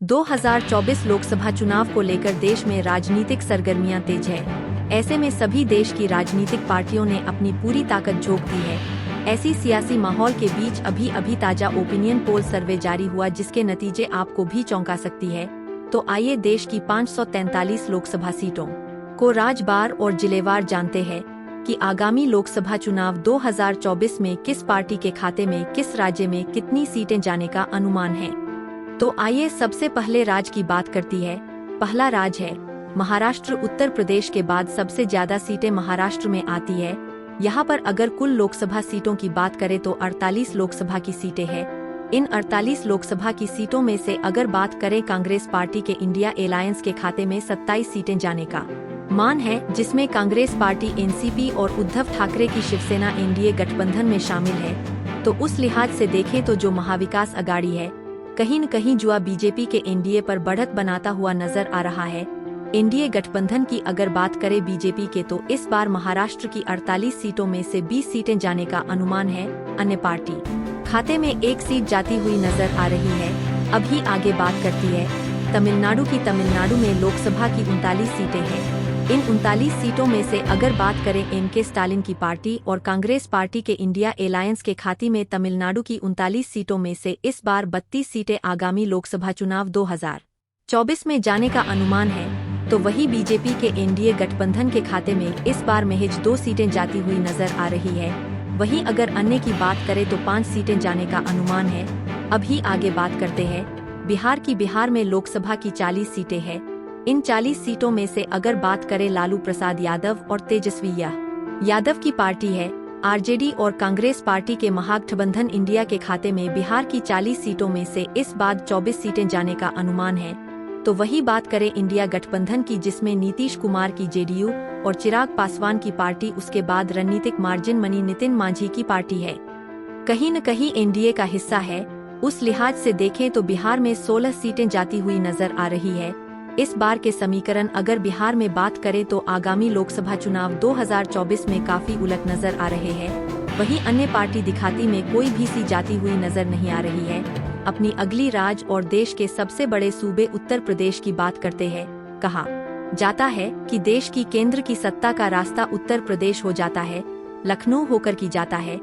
2024 लोकसभा चुनाव को लेकर देश में राजनीतिक सरगर्मियां तेज है। ऐसे में सभी देश की राजनीतिक पार्टियों ने अपनी पूरी ताकत झोंक दी है। ऐसी सियासी माहौल के बीच अभी ताजा ओपिनियन पोल सर्वे जारी हुआ, जिसके नतीजे आपको भी चौंका सकती है। तो आइए देश की 543 लोकसभा सीटों को राज्यवार और जिलेवार जानते हैं कि आगामी लोकसभा चुनाव 2024 में किस पार्टी के खाते में किस राज्य में कितनी सीटें जाने का अनुमान है। तो आइए सबसे पहले राज्य की बात करती है। पहला राज्य है महाराष्ट्र। उत्तर प्रदेश के बाद सबसे ज्यादा सीटें महाराष्ट्र में आती है। यहाँ पर अगर कुल लोकसभा सीटों की बात करें तो 48 लोकसभा की सीटें हैं। इन 48 लोकसभा की सीटों में से अगर बात करें कांग्रेस पार्टी के इंडिया अलायंस के खाते में 27 सीटें जाने का मान है, जिसमें कांग्रेस पार्टी एनसीपी और उद्धव ठाकरे की शिवसेना एनडीए गठबंधन में शामिल है। तो उस लिहाज से देखें तो जो महाविकास अघाड़ी है कहीं न कहीं जुआ बीजेपी के एनडीए पर बढ़त बनाता हुआ नजर आ रहा है। एनडीए गठबंधन की अगर बात करें बीजेपी के, तो इस बार महाराष्ट्र की 48 सीटों में से 20 सीटें जाने का अनुमान है। अन्य पार्टी खाते में 1 सीट जाती हुई नजर आ रही है। अभी आगे बात करती है तमिलनाडु की। तमिलनाडु में लोकसभा की 39 सीटें हैं। इन 39 सीटों में से अगर बात करें एमके स्टालिन की पार्टी और कांग्रेस पार्टी के इंडिया अलायंस के खाते में तमिलनाडु की 39 सीटों में से इस बार 32 सीटें आगामी लोकसभा चुनाव 2024 में जाने का अनुमान है। तो वही बीजेपी के एनडीए गठबंधन के खाते में इस बार महज 2 सीटें जाती हुई नजर आ रही है। वहीं अगर अन्य की बात करें तो 5 सीटें जाने का अनुमान है। अभी आगे बात करते हैं बिहार की। बिहार में लोकसभा की 40 सीटें हैं। इन 40 सीटों में से अगर बात करें लालू प्रसाद यादव और तेजस्वी यादव की पार्टी है। आरजेडी और कांग्रेस पार्टी के महागठबंधन इंडिया के खाते में बिहार की 40 सीटों में से इस बार 24 सीटें जाने का अनुमान है। तो वही बात करें इंडिया गठबंधन की, जिसमें नीतीश कुमार की जेडीयू और चिराग पासवान की पार्टी, उसके बाद रणनीतिक मार्जिन मनी नितिन मांझी की पार्टी है, कहीं न कहीं एनडीए का हिस्सा है। उस लिहाज से देखें तो बिहार में 16 सीटें जाती हुई नजर आ रही है। इस बार के समीकरण अगर बिहार में बात करें तो आगामी लोकसभा चुनाव 2024 में काफी उलट नजर आ रहे हैं। वहीं अन्य पार्टी दिखाती में कोई भी सी जाती हुई नजर नहीं आ रही है। अपनी अगली राज्य और देश के सबसे बड़े सूबे उत्तर प्रदेश की बात करते हैं। कहा जाता है कि देश की केंद्र की सत्ता का रास्ता उत्तर प्रदेश हो जाता है, लखनऊ होकर की जाता है,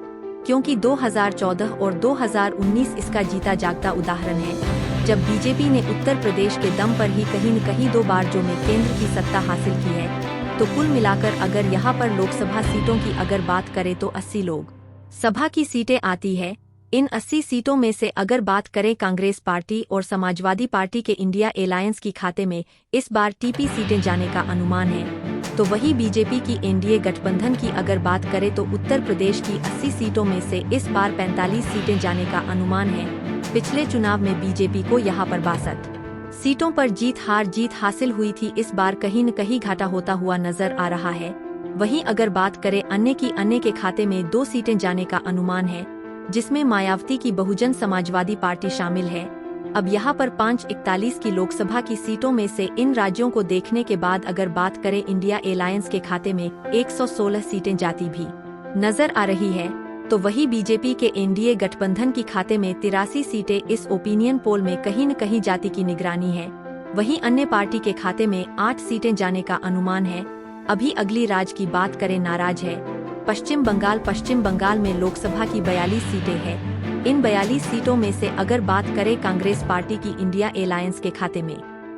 क्योंकि 2014 और 2019 इसका जीता जागता उदाहरण है, जब बीजेपी ने उत्तर प्रदेश के दम पर ही कहीं न कहीं 2 बार जो में केंद्र की सत्ता हासिल की है। तो कुल मिलाकर अगर यहाँ पर लोकसभा सीटों की अगर बात करें तो 80 लोकसभा की सीटें आती है। इन 80 सीटों में से अगर बात करें कांग्रेस पार्टी और समाजवादी पार्टी के इंडिया अलायंस की खाते में इस बार टीपी सीटें जाने का अनुमान है। तो वही बीजेपी की एनडीए गठबंधन की अगर बात करें तो उत्तर प्रदेश की 80 सीटों में से इस बार 45 सीटें जाने का अनुमान है। पिछले चुनाव में बीजेपी को यहाँ पर 62 सीटों पर जीत हासिल हुई थी। इस बार कहीं न कहीं घाटा होता हुआ नजर आ रहा है। वहीं अगर बात करें अन्य के खाते में 2 सीटें जाने का अनुमान है, जिसमें मायावती की बहुजन समाजवादी पार्टी शामिल है। अब यहाँ पर 541 की लोकसभा की सीटों में से इन राज्यों को देखने के बाद अगर बात करें इंडिया अलायंस के खाते में 116 सीटें जाती भी नजर आ रही है। तो वही बीजेपी के एनडीए गठबंधन की खाते में 83 सीटें इस ओपिनियन पोल में कहीं न कहीं जाति की निगरानी है। वहीं अन्य पार्टी के खाते में 8 सीटें जाने का अनुमान है। अभी अगली राज्य की बात करें नाराज है पश्चिम बंगाल। पश्चिम बंगाल में लोकसभा की 42 सीटें हैं। इन 42 सीटों में से अगर बात करें कांग्रेस पार्टी की इंडिया अलायंस के खाते में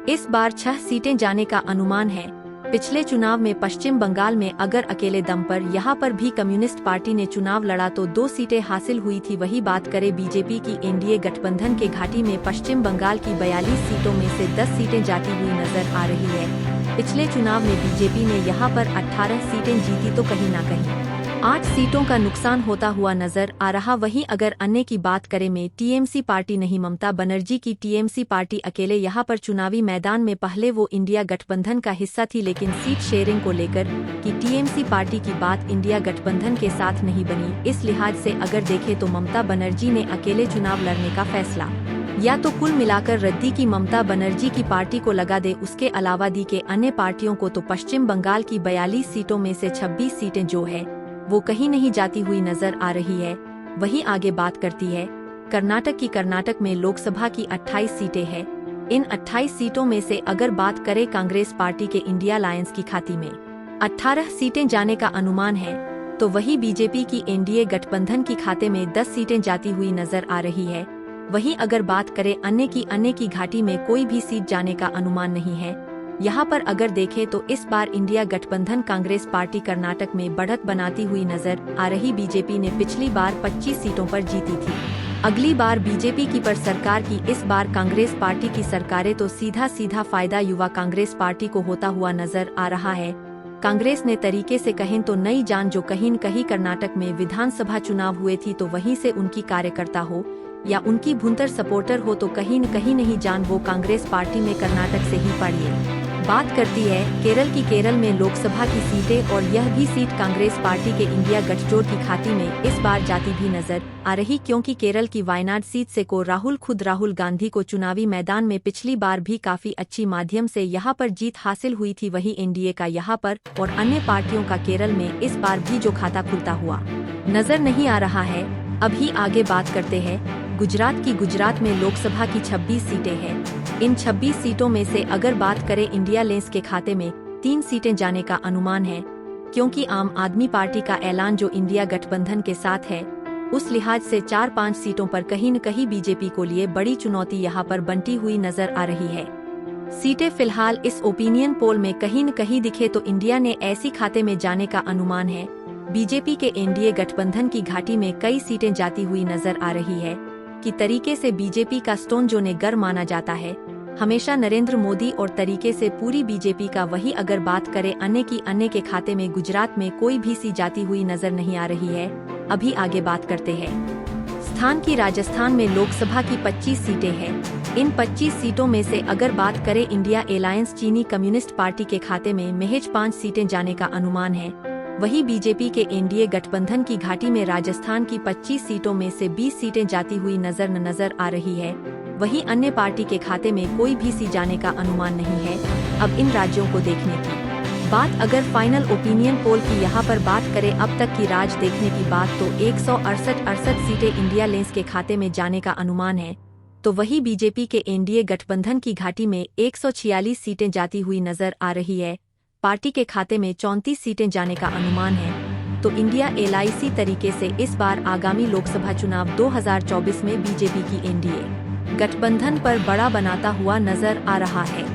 इस बार 6 सीटें जाने का अनुमान है। पिछले चुनाव में पश्चिम बंगाल में अगर अकेले दम पर यहाँ पर भी कम्युनिस्ट पार्टी ने चुनाव लड़ा तो 2 सीटें हासिल हुई थी। वही बात करें बीजेपी की एनडीए गठबंधन के घाटी में पश्चिम बंगाल की 42 सीटों में से 10 सीटें जाती हुई नजर आ रही है। पिछले चुनाव में बीजेपी ने यहाँ पर 18 सीटें जीती, तो कहीं न कहीं 8 सीटों का नुकसान होता हुआ नजर आ रहा। वहीं अगर अन्य की बात करें में टीएमसी पार्टी नहीं, ममता बनर्जी की टीएमसी पार्टी अकेले यहाँ पर चुनावी मैदान में पहले वो इंडिया गठबंधन का हिस्सा थी, लेकिन सीट शेयरिंग को लेकर कि टीएमसी पार्टी की बात इंडिया गठबंधन के साथ नहीं बनी। इस लिहाज से अगर देखें तो ममता बनर्जी ने अकेले चुनाव लड़ने का फैसला या तो कुल मिलाकर रद्दी की ममता बनर्जी की पार्टी को लगा दे। उसके अलावा दी के अन्य पार्टियों को तो पश्चिम बंगाल की 42 सीटों में से 26 सीटें जो है वो कहीं नहीं जाती हुई नजर आ रही है। वहीं आगे बात करती है कर्नाटक की। कर्नाटक में लोकसभा की 28 सीटें हैं। इन 28 सीटों में से अगर बात करें कांग्रेस पार्टी के इंडिया अलायंस की खाती में 18 सीटें जाने का अनुमान है, तो वही बीजेपी की एनडीए गठबंधन की खाते में 10 सीटें जाती हुई नजर आ रही है। वहीं अगर बात करें अन्य की घाटी में कोई भी सीट जाने का अनुमान नहीं है। यहाँ पर अगर देखें तो इस बार इंडिया गठबंधन कांग्रेस पार्टी कर्नाटक में बढ़त बनाती हुई नजर आ रही। बीजेपी ने पिछली बार 25 सीटों पर जीती थी। अगली बार बीजेपी की पर सरकार की, इस बार कांग्रेस पार्टी की सरकारें, तो सीधा फायदा युवा कांग्रेस पार्टी को होता हुआ नजर आ रहा है। कांग्रेस ने तरीके से कहें तो नई जान जो कहीं न कहीं कर्नाटक में विधानसभा चुनाव हुए थी, तो वहीं से उनकी कार्यकर्ता हो या उनकी भुंतर सपोर्टर हो, तो कहीं न कहीं नहीं जान वो कांग्रेस पार्टी में कर्नाटक से ही पड़ी है। बात करती है केरल की। केरल में लोकसभा की सीटें और यह भी सीट कांग्रेस पार्टी के इंडिया गठजोड़ की खाती में इस बार जाती भी नजर आ रही, क्योंकि केरल की वायनाड सीट से को राहुल गांधी को चुनावी मैदान में पिछली बार भी काफी अच्छी माध्यम से यहां पर जीत हासिल हुई थी। वहीं एनडीए का यहां पर और अन्य पार्टियों का केरल में इस बार भी जो खाता खुलता हुआ नजर नहीं आ रहा है। अभी आगे बात करते हैं गुजरात की। गुजरात में लोकसभा की 26 सीटें हैं। इन 26 सीटों में से अगर बात करें इंडिया अलायंस के खाते में 3 सीटें जाने का अनुमान है, क्योंकि आम आदमी पार्टी का ऐलान जो इंडिया गठबंधन के साथ है, उस लिहाज से 4-5 सीटों पर कहीं न कहीं बीजेपी को लिए बड़ी चुनौती यहां पर बनती हुई नजर आ रही है। सीटें फिलहाल इस ओपिनियन पोल में कहीं न कहीं दिखे तो इंडिया ने ऐसी खाते में जाने का अनुमान है। बीजेपी के एनडीए गठबंधन की घाटी में कई सीटें जाती हुई नजर आ रही है कि तरीके से बीजेपी का स्टोन जो ने गर माना जाता है हमेशा नरेंद्र मोदी, और तरीके से पूरी बीजेपी का। वही अगर बात करें अन्य के खाते में गुजरात में कोई भी सी जाती हुई नजर नहीं आ रही है। अभी आगे बात करते हैं स्थान की। राजस्थान में लोकसभा की 25 सीटें हैं। इन 25 सीटों में से अगर बात करें इंडिया अलायंस चीनी कम्युनिस्ट पार्टी के खाते में महज 5 सीटें जाने का अनुमान है। वही बीजेपी के एनडीए गठबंधन की घाटी में राजस्थान की 25 सीटों में से 20 सीटें जाती हुई नजर आ रही है। वहीं अन्य पार्टी के खाते में कोई भी सी जाने का अनुमान नहीं है। अब इन राज्यों को देखने की बात अगर फाइनल ओपिनियन पोल की यहाँ पर बात करें अब तक की राज देखने की बात, तो 168 सीटें इंडिया अलायंस के खाते में जाने का अनुमान है। तो वही बीजेपी के एनडीए गठबंधन की घाटी में 146 सीटें जाती हुई नजर आ रही है। पार्टी के खाते में 34 सीटें जाने का अनुमान है। तो इंडिया एलआईसी तरीके से इस बार आगामी लोकसभा चुनाव 2024 में बीजेपी की एनडीए गठबंधन पर बड़ा बनाता हुआ नजर आ रहा है।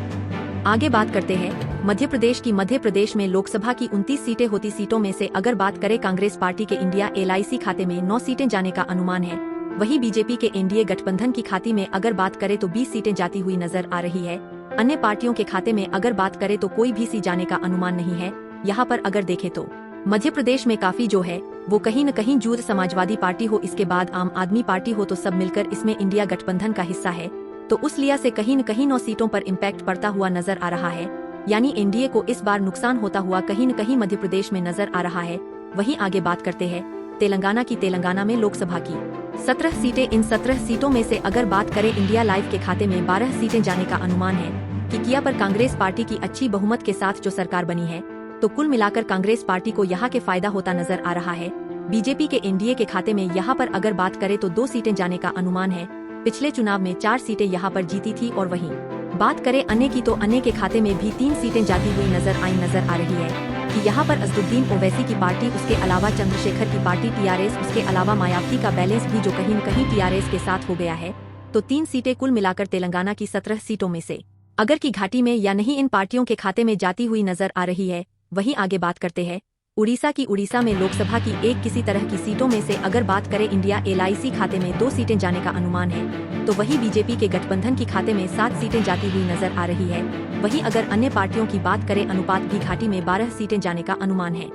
आगे बात करते हैं मध्य प्रदेश की। मध्य प्रदेश में लोकसभा की 29 सीटें होती सीटों में से अगर बात करें कांग्रेस पार्टी के इंडिया एलआईसी खाते में 9 सीटें जाने का अनुमान है। वही बीजेपी के एनडीए गठबंधन की खाती में अगर बात करें तो 20 सीटें जाती हुई नजर आ रही है। अन्य पार्टियों के खाते में अगर बात करें तो कोई भी सी जाने का अनुमान नहीं है। यहाँ पर अगर देखें तो मध्य प्रदेश में काफी जो है वो कहीं न कहीं जूद समाजवादी पार्टी हो, इसके बाद आम आदमी पार्टी हो, तो सब मिलकर इसमें इंडिया गठबंधन का हिस्सा है। तो उस लिहाज से कहीं न कहीं 9 सीटों पर इम्पैक्ट पड़ता हुआ नजर आ रहा है। यानी एनडीए को इस बार नुकसान होता हुआ कहीं न कहीं मध्य प्रदेश में नजर आ रहा है। वहीं आगे बात करते हैं तेलंगाना की। तेलंगाना में लोकसभा की 17 सीटें। इन 17 सीटों में से अगर बात करें इंडिया लाइव के खाते में 12 सीटें जाने का अनुमान है कि किया पर कांग्रेस पार्टी की अच्छी बहुमत के साथ जो सरकार बनी है, तो कुल मिलाकर कांग्रेस पार्टी को यहाँ के फायदा होता नजर आ रहा है। बीजेपी के एनडीए के खाते में यहाँ पर अगर बात करें तो 2 सीटें जाने का अनुमान है। पिछले चुनाव में 4 सीटें यहाँ पर जीती थी। और वहीं बात करें अन्य की, तो अन्य के खाते में भी 3 सीटें जाती हुई नजर आ रही है कि यहाँ पर असदुद्दीन ओवैसी की पार्टी, उसके अलावा चंद्रशेखर की पार्टी टीआरएस, उसके अलावा मायावती का बैलेंस भी जो कहीं न कहीं टीआरएस के साथ हो गया है। तो 3 सीटें कुल मिलाकर तेलंगाना की 17 सीटों में से अगर की घाटी में या नहीं इन पार्टियों के खाते में जाती हुई नजर आ रही है। वहीं आगे बात करते हैं उड़ीसा की। उड़ीसा में लोकसभा की एक किसी तरह की सीटों में से अगर बात करें इंडिया एलआईसी खाते में 2 सीटें जाने का अनुमान है। तो वही बीजेपी के गठबंधन की खाते में 7 सीटें जाती हुई नजर आ रही है। वहीं अगर अन्य पार्टियों की बात करें अनुपात भी घाटी में 12 सीटें जाने का अनुमान है।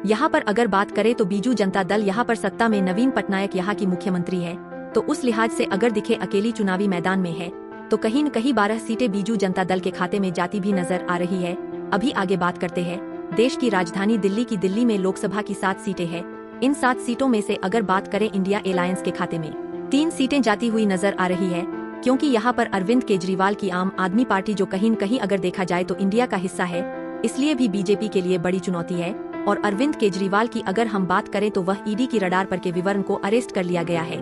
यहाँ पर अगर बात करें तो बीजू जनता दल यहाँ पर सत्ता में, नवीन पटनायक यहाँ की मुख्यमंत्री है। तो उस लिहाज से अगर दिखे अकेली चुनावी मैदान में है तो कहीं न कहीं 12 सीटें बीजू जनता दल के खाते में जाती भी नजर आ रही है। अभी आगे बात करते हैं देश की राजधानी दिल्ली की। दिल्ली में लोकसभा की 7 सीटें हैं। इन 7 सीटों में से अगर बात करें इंडिया अलायंस के खाते में 3 सीटें जाती हुई नजर आ रही है, क्योंकि यहाँ पर अरविंद केजरीवाल की आम आदमी पार्टी जो कहीं न कहीं अगर देखा जाए तो इंडिया का हिस्सा है, इसलिए भी बीजेपी के लिए बड़ी चुनौती है। और अरविंद केजरीवाल की अगर हम बात करें तो वह ईडी की रडार पर के विवरण को अरेस्ट कर लिया गया है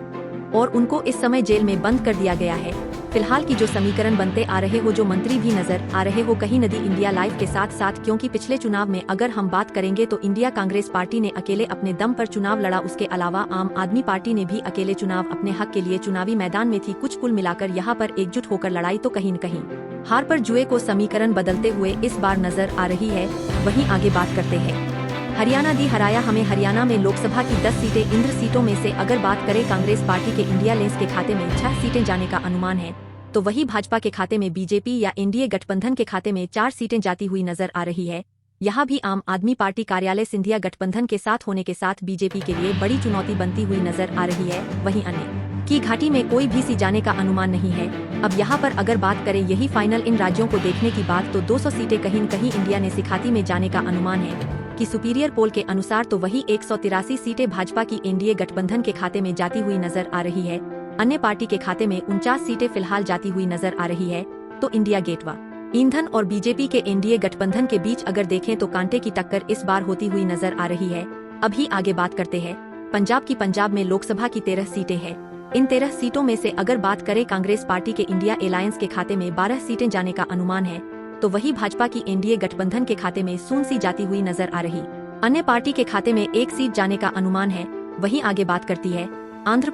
और उनको इस समय जेल में बंद कर दिया गया है। फिलहाल की जो समीकरण बनते आ रहे हो, जो मंत्री भी नजर आ रहे हो कहीं नदी इंडिया लाइफ के साथ साथ, क्योंकि पिछले चुनाव में अगर हम बात करेंगे तो इंडिया कांग्रेस पार्टी ने अकेले अपने दम पर चुनाव लड़ा, उसके अलावा आम आदमी पार्टी ने भी अकेले चुनाव अपने हक के लिए चुनावी मैदान में थी। कुछ कुल मिलाकर यहाँ पर एकजुट होकर लड़ाई तो कहीं न कहीं हार पर जुए को समीकरण बदलते हुए इस बार नजर आ रही है। वहीं आगे बात करते हैं हरियाणा दी हराया हमें। हरियाणा में लोकसभा की 10 सीटें, इंद्र सीटों में से अगर बात करें कांग्रेस पार्टी के इंडिया अलायंस के खाते में 6 सीटें जाने का अनुमान है, तो वही भाजपा के खाते में बीजेपी या एनडीए गठबंधन के खाते में 4 सीटें जाती हुई नजर आ रही है। यहाँ भी आम आदमी पार्टी कार्यालय सिंधिया गठबंधन के साथ होने के साथ बीजेपी के लिए बड़ी चुनौती बनती हुई नजर आ रही है। वहीं अन्य की घाटी में कोई भी सीट जाने का अनुमान नहीं है। अब यहाँ पर अगर बात करें यही फाइनल इन राज्यों को देखने की बात, तो 200 सीटें कहीं न कहीं इंडिया ने सिखाती में जाने का अनुमान है कि सुपीरियर पोल के अनुसार तो वही 183 सीटें भाजपा की एनडीए गठबंधन के खाते में जाती हुई नजर आ रही है। अन्य पार्टी के खाते में 49 सीटें फिलहाल जाती हुई नजर आ रही है। तो इंडिया गेट व ईंधन और बीजेपी के एनडीए गठबंधन के बीच अगर देखें तो कांटे की टक्कर इस बार होती हुई नजर आ रही है। अभी आगे बात करते हैं पंजाब में लोकसभा की 13 सीटें हैं। इन 13 सीटों में से अगर बात करें कांग्रेस पार्टी के इंडिया अलायंस के खाते में 12 सीटें जाने का अनुमान है, तो वही भाजपा की एनडीए गठबंधन के खाते में 0 सी जाती हुई नजर आ रही। अन्य पार्टी के खाते में 1 सीट जाने का अनुमान है। वहीं आगे बात करती है आंध्र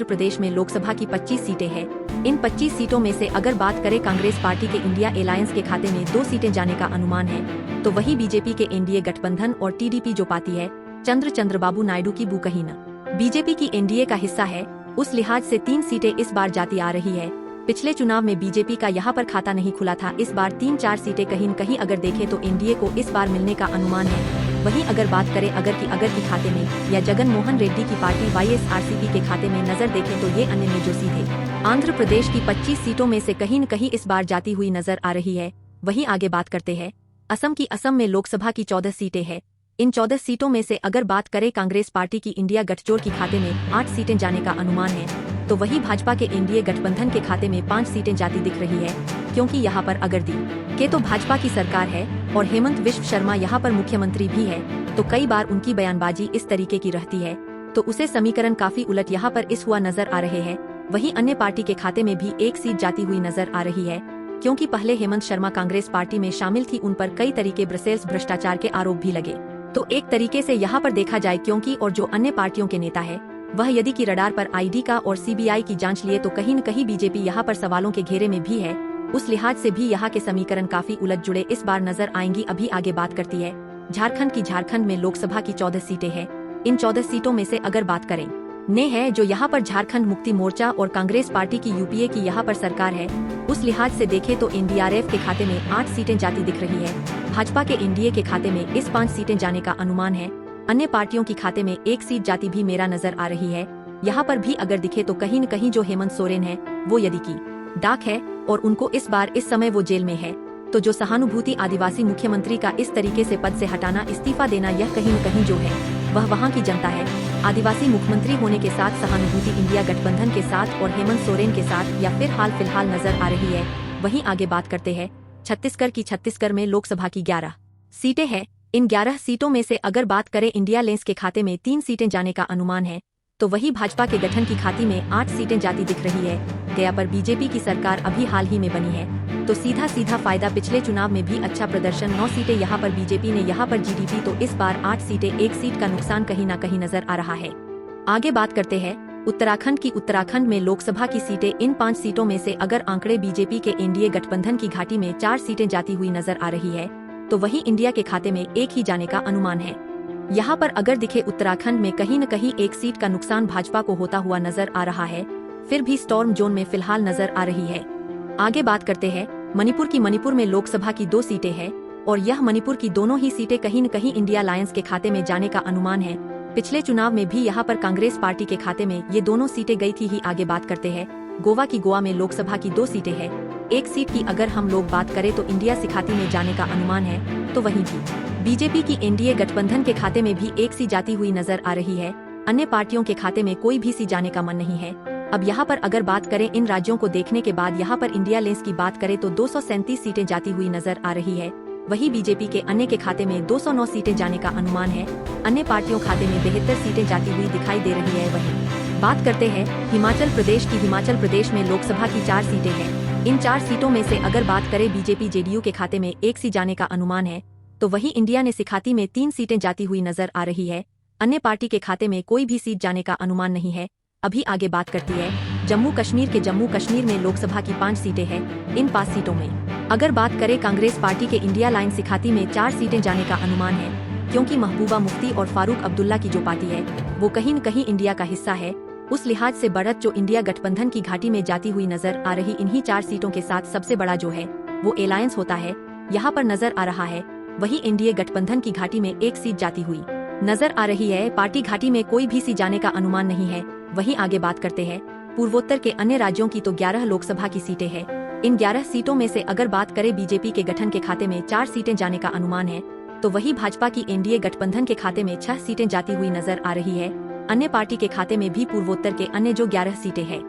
प्रदेश में लोकसभा की 25 सीटें हैं। इन 25 सीटों में से अगर बात करें कांग्रेस पार्टी के इंडिया अलायंस के खाते में 2 सीटें जाने का अनुमान है, तो वही बीजेपी के एनडीए गठबंधन और टीडीपी जो पाती है चंद्रबाबू नायडू की बुकहीना बीजेपी की एनडीए का हिस्सा है, उस लिहाज से 3 सीटें इस बार जाती आ रही है। पिछले चुनाव में बीजेपी का यहाँ पर खाता नहीं खुला था, इस बार 3-4 सीटें कहीं न कहीं अगर देखें तो एनडीए को इस बार मिलने का अनुमान है। वहीं अगर बात करें अगर की खाते में या जगन मोहन रेड्डी की पार्टी वाईएसआरसीपी के खाते में नजर देखें तो ये अन्य में जो सीटें आंध्र प्रदेश की 25 सीटों में से कहीं न कहीं इस बार जाती हुई नजर आ रही है। वहीं आगे बात करते हैं असम में लोकसभा की 14 सीटें हैं। इन 14 सीटों में से अगर बात करें कांग्रेस पार्टी की इंडिया गठजोड़ की खाते में 8 सीटें जाने का अनुमान है, तो वही भाजपा के एनडीए गठबंधन के खाते में 5 सीटें जाती दिख रही है। क्योंकि यहाँ पर अगर दी के तो भाजपा की सरकार है और हेमंत विश्व शर्मा यहाँ पर मुख्यमंत्री भी है, तो कई बार उनकी बयानबाजी इस तरीके की रहती है, तो उसे समीकरण काफी उलट यहाँ पर इस हुआ नजर आ रहे हैं। वहीं अन्य पार्टी के खाते में भी 1 सीट जाती हुई नजर आ रही है, क्योंकि पहले हेमंत शर्मा कांग्रेस पार्टी में शामिल थी, उन पर कई तरीके ब्रसेल्स भ्रष्टाचार के आरोप भी लगे। तो एक तरीके से यहाँ पर देखा जाए, क्योंकि और जो अन्य पार्टियों के नेता है वह यदि की रडार पर आईडी का और सीबीआई की जांच लिए तो कहीं न कहीं बीजेपी यहाँ पर सवालों के घेरे में भी है, उस लिहाज से भी यहाँ के समीकरण काफी उलझ जुड़े इस बार नजर आएंगी। अभी आगे बात करती है झारखंड में लोकसभा की 14 सीटें हैं। इन 14 सीटों में से अगर बात करें ने है जो यहाँ पर झारखंड मुक्ति मोर्चा और कांग्रेस पार्टी की यूपीए की यहाँ पर सरकार है, उस लिहाज से देखें तो एनडीआरएफ के खाते में 8 सीटें जाती दिख रही है। भाजपा के एनडीए के खाते में इस 5 सीटें जाने का अनुमान है। अन्य पार्टियों की खाते में 1 सीट जाती भी मेरा नजर आ रही है। यहाँ पर भी अगर दिखे तो कहीं न कहीं जो हेमंत सोरेन है वो यदि की डाक है और उनको इस बार इस समय वो जेल में है, तो जो सहानुभूति आदिवासी मुख्यमंत्री का इस तरीके से पद से हटाना, इस्तीफा देना, यह कहीं न कहीं जो है वह वहाँ की जनता है। आदिवासी मुख्यमंत्री होने के साथ सहानुभूति इंडिया गठबंधन के साथ और हेमंत सोरेन के साथ या फिर हाल फिलहाल नजर आ रही है। वहीं आगे बात करते हैं छत्तीसगढ़ में लोकसभा की 11 सीटें हैं। इन 11 सीटों में से अगर बात करें इंडिया अलायंस के खाते में 3 सीटें जाने का अनुमान है, तो वही भाजपा के गठन की खाती में 8 सीटें जाती दिख रही है। गया पर बीजेपी की सरकार अभी हाल ही में बनी है, तो सीधा फायदा पिछले चुनाव में भी अच्छा प्रदर्शन, 9 सीटें यहाँ पर बीजेपी ने, यहाँ पर जीडीपी तो इस बार 8 सीटें, 1 सीट का नुकसान कहीं न कहीं नजर आ रहा है। आगे बात करते हैं उत्तराखंड में लोकसभा की सीटें। इन 5 सीटों में से अगर आंकड़े बीजेपी के एनडीए गठबंधन की घाटी में 4 सीटें जाती हुई नजर आ रही है, तो वही इंडिया के खाते में 1 ही जाने का अनुमान है। यहाँ पर अगर दिखे उत्तराखंड में कहीं न कहीं 1 सीट का नुकसान भाजपा को होता हुआ नजर आ रहा है, फिर भी स्टॉर्म जोन में फिलहाल नजर आ रही है। आगे बात करते हैं मणिपुर में लोकसभा की 2 सीटें हैं और यह मणिपुर की दोनों ही सीटें कहीं न कहीं इंडिया अलायंस के खाते में जाने का अनुमान है। पिछले चुनाव में भी यहाँ पर कांग्रेस पार्टी के खाते में ये दोनों सीटें गई थी ही। आगे बात करते हैं गोवा में लोकसभा की 2 सीटें हैं। 1 सीट की अगर हम लोग बात करें तो इंडिया सिखाती में जाने का अनुमान है, तो वहीं भी बीजेपी की एनडीए गठबंधन के खाते में भी 1 सीट जाती हुई नजर आ रही है। अन्य पार्टियों के खाते में कोई भी सीट जाने का मन नहीं है। अब यहाँ पर अगर बात करें इन राज्यों को देखने के बाद, यहाँ पर इंडिया अलायंस की बात करें तो 237 सीटें जाती हुई नजर आ रही है। वही बीजेपी के अन्य के खाते में 209 सीटें जाने का अनुमान है। अन्य पार्टियों खाते में 72 सीटें जाती हुई दिखाई दे रही है। वहीं बात करते हैं हिमाचल प्रदेश की। हिमाचल प्रदेश में लोकसभा की 4 सीटें हैं। इन 4 सीटों में से अगर बात करें बीजेपी जेडीयू के खाते में 1 सीट जाने का अनुमान है, तो वहीं इंडिया ने सिखाती में 3 सीटें जाती हुई नजर आ रही है। अन्य पार्टी के खाते में कोई भी सीट जाने का अनुमान नहीं है। अभी आगे बात करती है जम्मू कश्मीर में लोकसभा की 5 सीटें हैं। इन 5 सीटों में अगर बात करें कांग्रेस पार्टी के इंडिया लाइन सिखाती में 4 सीटें जाने का अनुमान है, क्योंकि महबूबा मुफ्ती और फारूक अब्दुल्ला की जो पार्टी है वो कहीं न कहीं इंडिया का हिस्सा है। उस लिहाज से बढ़त जो इंडिया गठबंधन की घाटी में जाती हुई नजर आ रही इन्हीं 4 सीटों के साथ सबसे बड़ा जो है वो एलायंस होता है, यहाँ पर नजर आ रहा है। वहीं एनडीए गठबंधन की घाटी में 1 सीट जाती हुई नजर आ रही है। पार्टी घाटी में कोई भी सीट जाने का अनुमान नहीं है। वहीं आगे बात करते हैं पूर्वोत्तर के अन्य राज्यों की, तो 11 लोकसभा की सीटें हैं। इन 11 सीटों में से अगर बात करें बीजेपी के गठन के खाते में 4 सीटें जाने का अनुमान है, तो वही भाजपा की एनडीए गठबंधन के खाते में 6 सीटें जाती हुई नजर आ रही है। अन्य पार्टी के खाते में भी पूर्वोत्तर के अन्य जो 11 सीटें हैं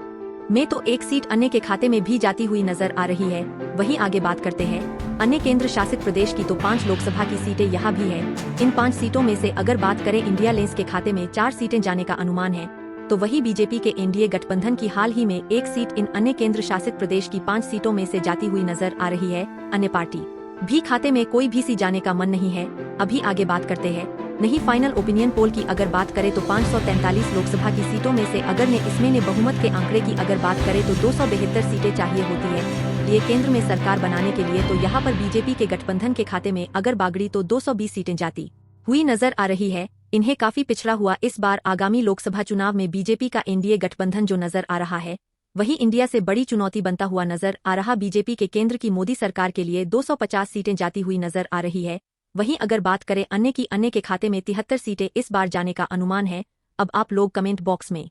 में तो 1 सीट अन्य के खाते में भी जाती हुई नजर आ रही है। वहीं आगे बात करते हैं अन्य केंद्र शासित प्रदेश की, तो 5 लोकसभा की सीटें यहाँ भी है। इन 5 सीटों में से अगर बात करें इंडिया लेंस के खाते में 4 सीटें जाने का अनुमान है, तो वही बीजेपी के एनडीए गठबंधन की हाल ही में 1 सीट इन अन्य केंद्र शासित प्रदेश की 5 सीटों में से जाती हुई नजर आ रही है। अन्य पार्टी भी खाते में कोई भी सीट जाने का मन नहीं है। अभी आगे बात करते हैं नहीं फाइनल ओपिनियन पोल की अगर बात करें, तो 543 लोकसभा की सीटों में से अगर ने इसमें ने बहुमत के आंकड़े की अगर बात करें तो 272 सीटें चाहिए होती है ये केंद्र में सरकार बनाने के लिए। तो यहाँ पर बीजेपी के गठबंधन के खाते में अगर बागड़ी तो 220 सीटें जाती हुई नजर आ रही है। इन्हें काफी पिछड़ा हुआ इस बार आगामी लोकसभा चुनाव में बीजेपी का एनडीए गठबंधन जो नजर आ रहा है, वही इंडिया से बड़ी चुनौती बनता हुआ नजर आ रहा। बीजेपी के केंद्र की मोदी सरकार के लिए 250 सीटें जाती हुई नजर आ रही है। वहीं अगर बात करें अन्य के खाते में 73 सीटें इस बार जाने का अनुमान है। अब आप लोग कमेंट बॉक्स में